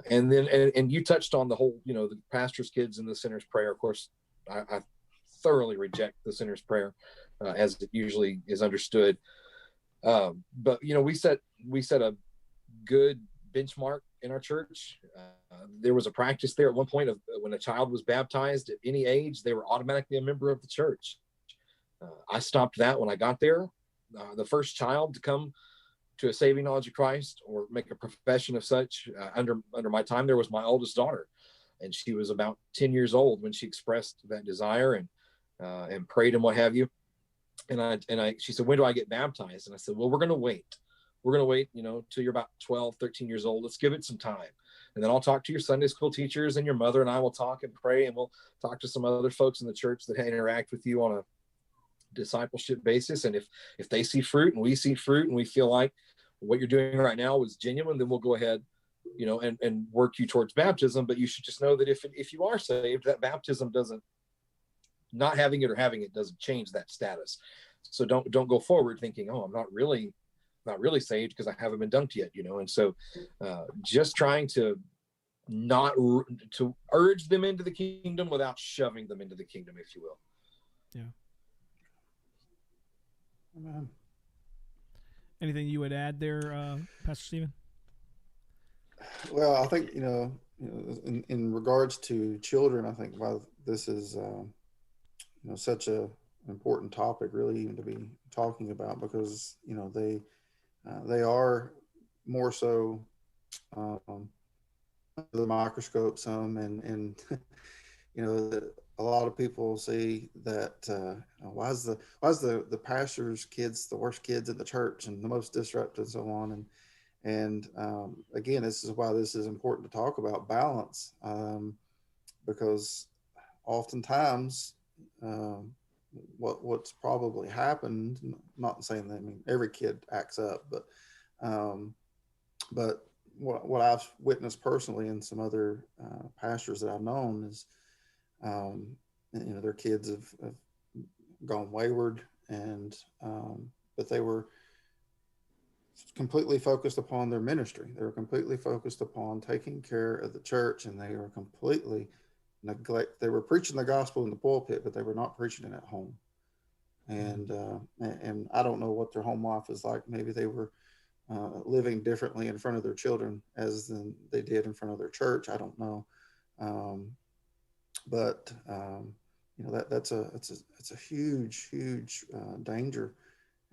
And you touched on the whole, the pastor's kids and the sinner's prayer. Of course, I thoroughly reject the sinner's prayer as it usually is understood. But we set a good benchmark in our church. There was a practice there at one point of when a child was baptized at any age, they were automatically a member of the church. I stopped that when I got there. The first child to come to a saving knowledge of Christ or make a profession of such under my time there was my oldest daughter, and she was about 10 years old when she expressed that desire and prayed and what have you. And she said, when do I get baptized? And I said, well, we're going to wait till you're about 12, 13 years old. Let's give it some time. And then I'll talk to your Sunday school teachers, and your mother and I will talk and pray, and we'll talk to some other folks in the church that interact with you on a discipleship basis. And if they see fruit and we see fruit and we feel like what you're doing right now is genuine, then we'll go ahead, and work you towards baptism. But you should just know that if you are saved, that baptism not having it or having it doesn't change that status. So don't go forward thinking, oh, I'm not really saved because I haven't been dunked yet, And so just trying to not to urge them into the kingdom without shoving them into the kingdom, if you will. Yeah. Amen. Anything you would add there, Pastor Stephen? Well, I think, in regards to children, I think why this is, such a important topic really even to be talking about, because, they are more so under the microscope some, and a lot of people see that why is the pastor's kids the worst kids in the church and the most disruptive and so on, and again, this is why this is important to talk about balance, because oftentimes what's probably happened, not saying that every kid acts up, but what I've witnessed personally in some other pastors that I've known is their kids have gone wayward, and but they were completely focused upon their ministry. They were completely focused upon taking care of the church, and they were completely they were preaching the gospel in the pulpit, but they were not preaching it at home. and I don't know what their home life is like. Maybe they were living differently in front of their children as than they did in front of their church. I don't know, but that's a huge danger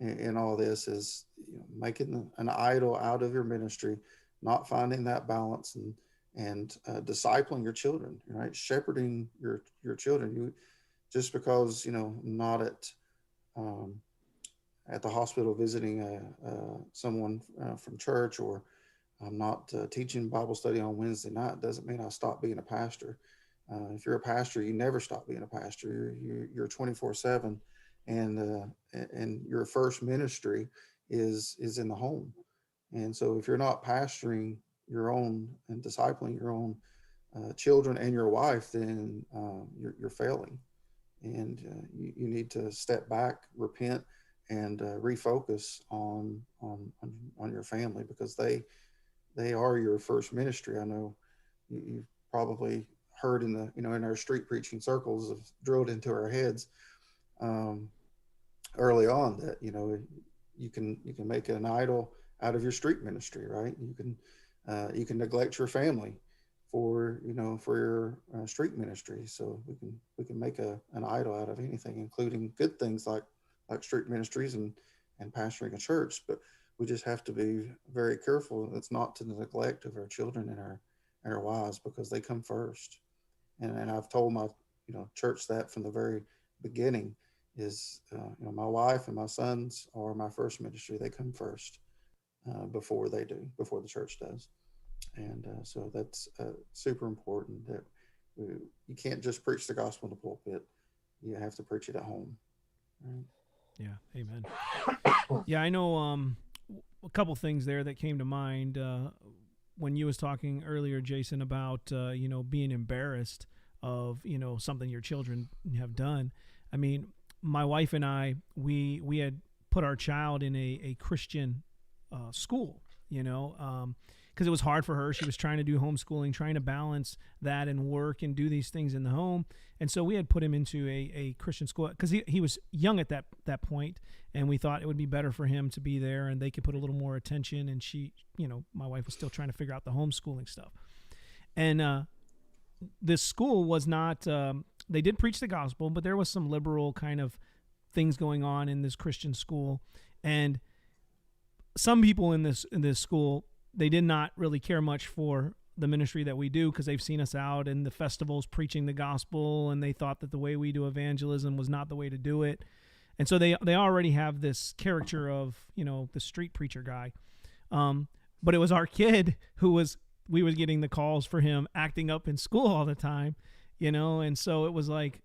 in all this, is making an idol out of your ministry, not finding that balance, and discipling your children, right? Shepherding your children. Just because not at the hospital visiting someone from church, or I'm not teaching Bible study on Wednesday night, doesn't mean I stop being a pastor. If you're a pastor, you never stop being a pastor. You're 24/7, and your first ministry is in the home. And so if you're not pastoring your own and discipling your own children and your wife, then you're failing. And you need to step back, repent, and refocus on your family, because they are your first ministry. I know you've probably heard in our street preaching circles, have drilled into our heads early on that you can make an idol out of your street ministry, right? You can neglect your family for your street ministry. So we can make an idol out of anything, including good things like street ministries and pastoring a church. But we just have to be very careful. It's not to the neglect of our children and our wives, because they come first. And I've told my church that from the very beginning, is my wife and my sons are my first ministry. They come first before the church does. And so that's super important, that you can't just preach the gospel in the pulpit. You have to preach it at home. Right? Yeah. Amen. Yeah. I know a couple things there that came to mind when you was talking earlier, Jason, about, being embarrassed of, something your children have done. I mean, my wife and I, we had put our child in a Christian school, because it was hard for her. She was trying to do homeschooling, trying to balance that and work and do these things in the home. And so we had put him into a Christian school, because he was young at that point, and we thought it would be better for him to be there and they could put a little more attention. And she, my wife was still trying to figure out the homeschooling stuff. And this school was not, they did preach the gospel, but there was some liberal kind of things going on in this Christian school. And some people in this school, they did not really care much for the ministry that we do, because they've seen us out in the festivals preaching the gospel, and they thought that the way we do evangelism was not the way to do it. And so they already have this caricature of, the street preacher guy. But it was our kid we was getting the calls for him acting up in school all the time, and so it was like,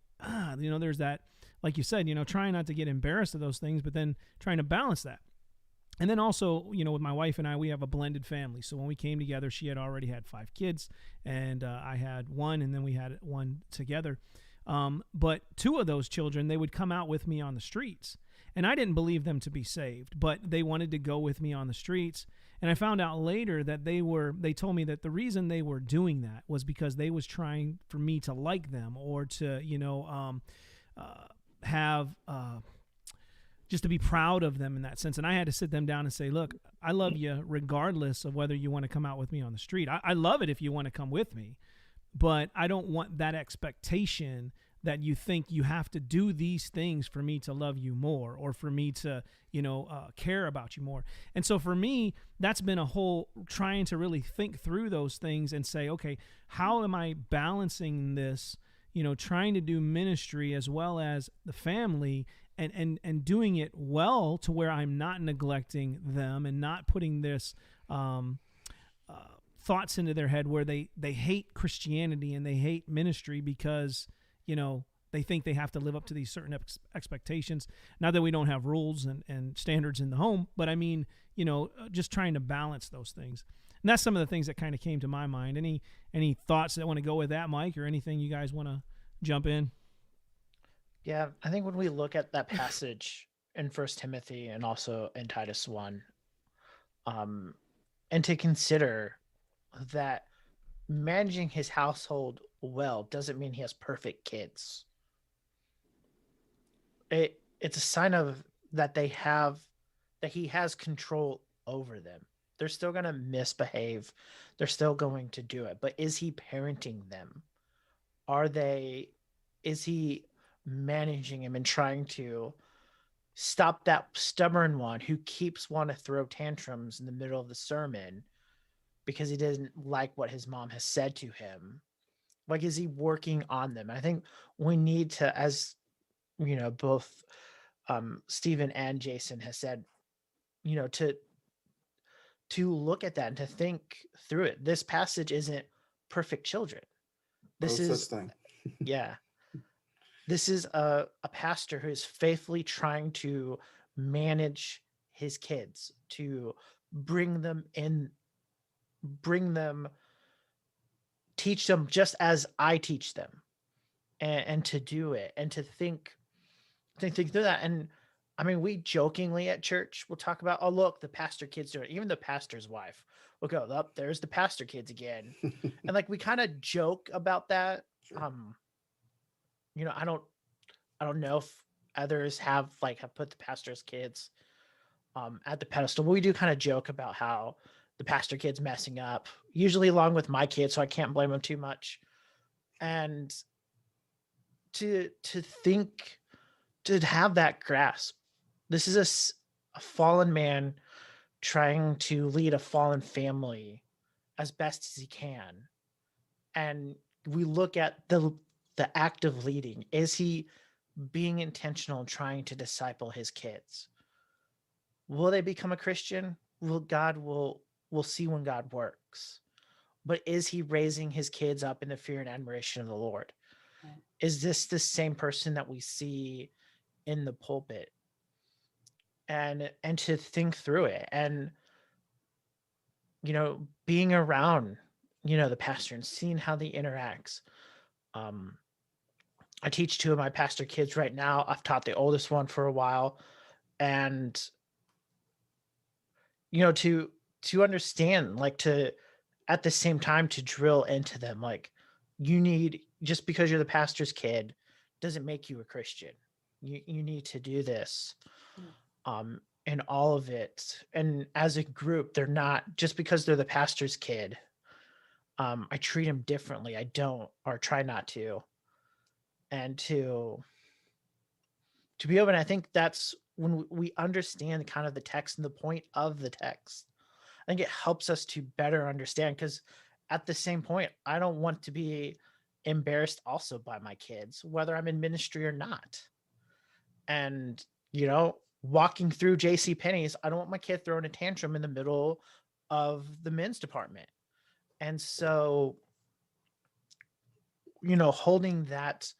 there's that, like you said, trying not to get embarrassed of those things, but then trying to balance that. And then also, with my wife and I, we have a blended family. So when we came together, she had already had 5 kids, and I had 1, and then we had 1 together. But 2 of those children, they would come out with me on the streets. And I didn't believe them to be saved, but they wanted to go with me on the streets. And I found out later that they told me that the reason they were doing that was because they was trying for me to like them, or to, have just to be proud of them in that sense. And I had to sit them down and say, look, I love you regardless of whether you want to come out with me on the street. I love it if you want to come with me, but I don't want that expectation that you think you have to do these things for me to love you more, or for me to, care about you more. And so for me, that's been a whole trying to really think through those things and say, okay, how am I balancing this, trying to do ministry as well as the family, and doing it well to where I'm not neglecting them and not putting this thoughts into their head where they hate Christianity and they hate ministry because, they think they have to live up to these certain expectations. Not that we don't have rules and standards in the home, but I mean, just trying to balance those things. And that's some of the things that kind of came to my mind. Any thoughts that want to go with that, Mike, or anything you guys want to jump in? Yeah, I think when we look at that passage in 1 Timothy and also in Titus 1, and to consider that managing his household well doesn't mean he has perfect kids. it's a sign of that he has control over them. They're still going to misbehave. They're still going to do it. But is he parenting them? Is he managing him and trying to stop that stubborn one who keeps wanting to throw tantrums in the middle of the sermon because he doesn't like what his mom has said to him? Like, is he working on them? I think we need to, as you know, both Stephen and Jason has said, you know, to look at that and to think through it. This passage isn't perfect children. This No is such thing. yeah. This is a pastor who is faithfully trying to manage his kids, to bring them, teach them just as I teach them, and to do it and to think through that. And I mean, we jokingly at church will talk about, oh, look, the pastor kids do it. Even the pastor's wife will go, oh, there's the pastor kids again. And like, we kind of joke about that. Sure. You know, I don't know if others have put the pastor's kids at the pedestal, but we do kind of joke about how the pastor kid's messing up, usually along with my kids, so I can't blame them too much. And to think, to have that grasp, this is a fallen man trying to lead a fallen family as best as he can. And we look at the act of leading. Is he being intentional, trying to disciple his kids? Will they become a Christian? We'll see when God works. But is he raising his kids up in the fear and admiration of the Lord? Right. Is this the same person that we see in the pulpit? And to think through it, and, you know, being around, you know, the pastor and seeing how he interacts. I teach 2 of my pastor kids right now. I've taught the oldest one for a while, and, you know, to understand, like, to at the same time to drill into them, like, just because you're the pastor's kid doesn't make you a Christian. You need to do this. And all of it. And as a group, they're not, just because they're the pastor's kid, I treat them differently. I don't, or try not to. And to be open, I think that's when we understand kind of the text and the point of the text. I think it helps us to better understand, because at the same point, I don't want to be embarrassed also by my kids, whether I'm in ministry or not. And, you know, walking through JCPenney's, I don't want my kid throwing a tantrum in the middle of the men's department. And so, you know, holding that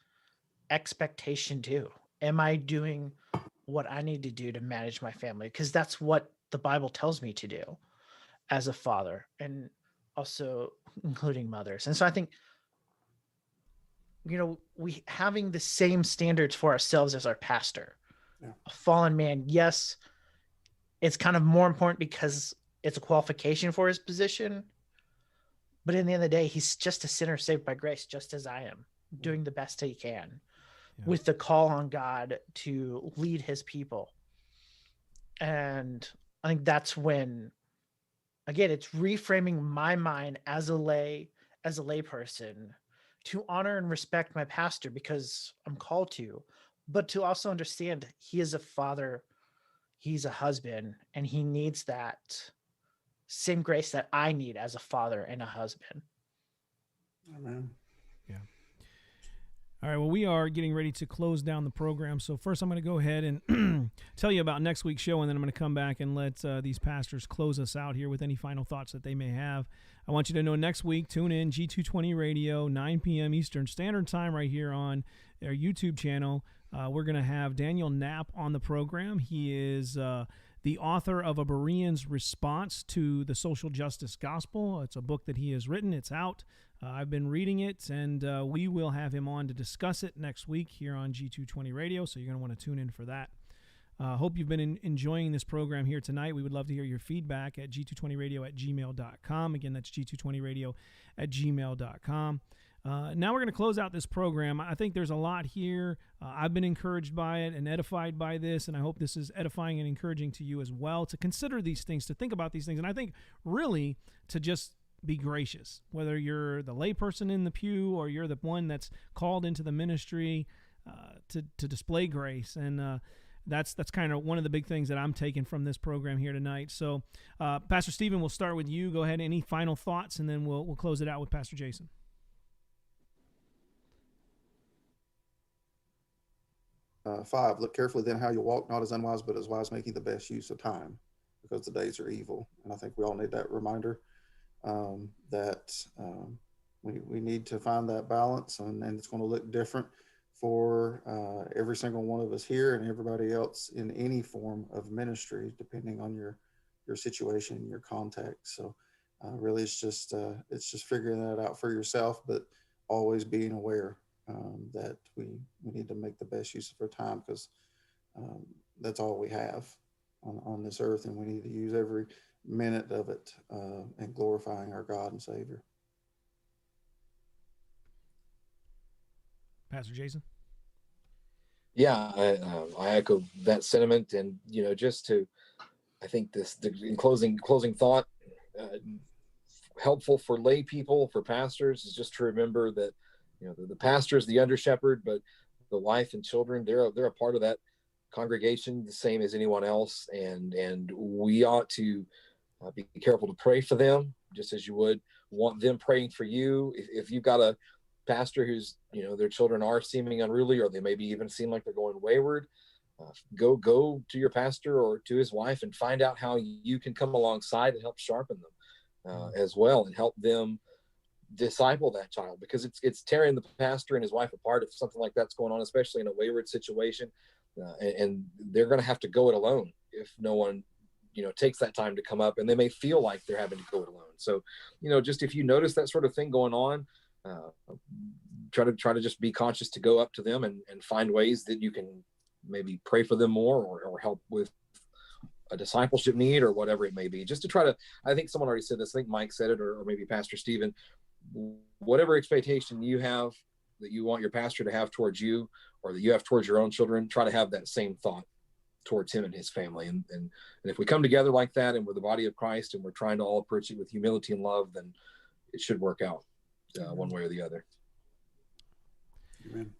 expectation too. Am I doing what I need to do to manage my family? Because that's what the Bible tells me to do as a father, and also including mothers. And so I think, you know, we having the same standards for ourselves as our pastor. Yeah. A fallen man, yes, it's kind of more important because it's a qualification for his position. But in the end of the day, he's just a sinner saved by grace, just as I am, doing the best he can, with the call on God to lead his people. And I think that's when, again, it's reframing my mind as a lay person to honor and respect my pastor because I'm called to, but to also understand he is a father, he's a husband, and he needs that same grace that I need as a father and a husband. Amen. Yeah. All right. Well, we are getting ready to close down the program. So first I'm going to go ahead and tell you about next week's show, and then I'm going to come back and let these pastors close us out here with any final thoughts that they may have. I want you to know next week, tune in, G220 Radio, 9 p.m. Eastern Standard Time right here on our YouTube channel. We're going to have Daniel Knapp on the program. He is the author of A Berean's Response to the Social Justice Gospel. It's a book that he has written. It's out. I've been reading it, and we will have him on to discuss it next week here on G220 Radio, so you're going to want to tune in for that. Hope you've been enjoying this program here tonight. We would love to hear your feedback at G220radio@gmail.com. Again, that's G220radio@gmail.com. Now we're going to close out this program. I think there's a lot here. I've been encouraged by it and edified by this, and I hope this is edifying and encouraging to you as well, to consider these things, to think about these things, and I think really to just be gracious, whether you're the layperson in the pew or you're the one that's called into the ministry, to display grace. And that's kind of one of the big things that I'm taking from this program here tonight. So, Pastor Stephen, we'll start with you. Go ahead. Any final thoughts, and then we'll close it out with Pastor Jason. Five, look carefully then how you walk, not as unwise, but as wise, making the best use of time, because the days are evil. And I think we all need that reminder that we need to find that balance, and it's going to look different for every single one of us here and everybody else in any form of ministry, depending on your situation, your context. So really it's just figuring that out for yourself, but always being aware that we need to make the best use of our time, because that's all we have on this earth, and we need to use every minute of it in glorifying our God and Savior. Pastor Jason? Yeah, I echo that sentiment, and I think in closing thought, helpful for lay people, for pastors, is just to remember that the pastor is the under shepherd, but the wife and children, they're a part of that congregation, the same as anyone else, and we ought to be careful to pray for them, just as you would want them praying for you. If you've got a pastor who's their children are seeming unruly, or they maybe even seem like they're going wayward, go to your pastor or to his wife and find out how you can come alongside and help sharpen them as well, and help them disciple that child, because it's tearing the pastor and his wife apart if something like that's going on, especially in a wayward situation, and they're going to have to go it alone if no one takes that time to come up, and they may feel like they're having to go it alone. So just if you notice that sort of thing going on, try to just be conscious to go up to them and find ways that you can maybe pray for them more, or help with a discipleship need, or whatever it may be, just to try to, I think someone already said this, I think Mike said it, or maybe Pastor Stephen, whatever expectation you have that you want your pastor to have towards you, or that you have towards your own children, try to have that same thought towards him and his family. And if we come together like that, and we're the body of Christ, and we're trying to all approach it with humility and love, then it should work out one way or the other. Amen.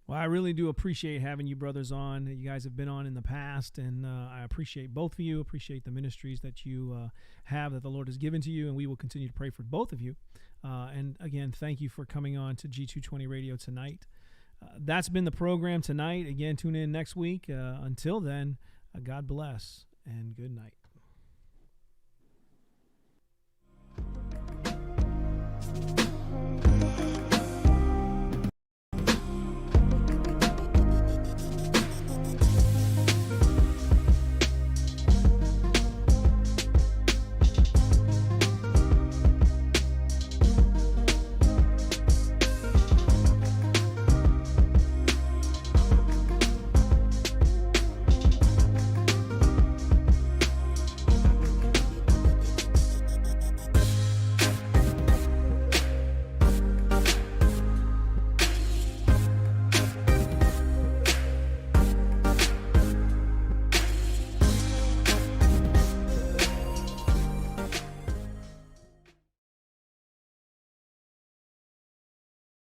Well, I really do appreciate having you brothers on. You guys have been on in the past, and I appreciate both of you, appreciate the ministries that you have, that the Lord has given to you, and we will continue to pray for both of you. And again, thank you for coming on to G220 Radio tonight. That's been the program tonight. Again, tune in next week. Until then, God bless and good night.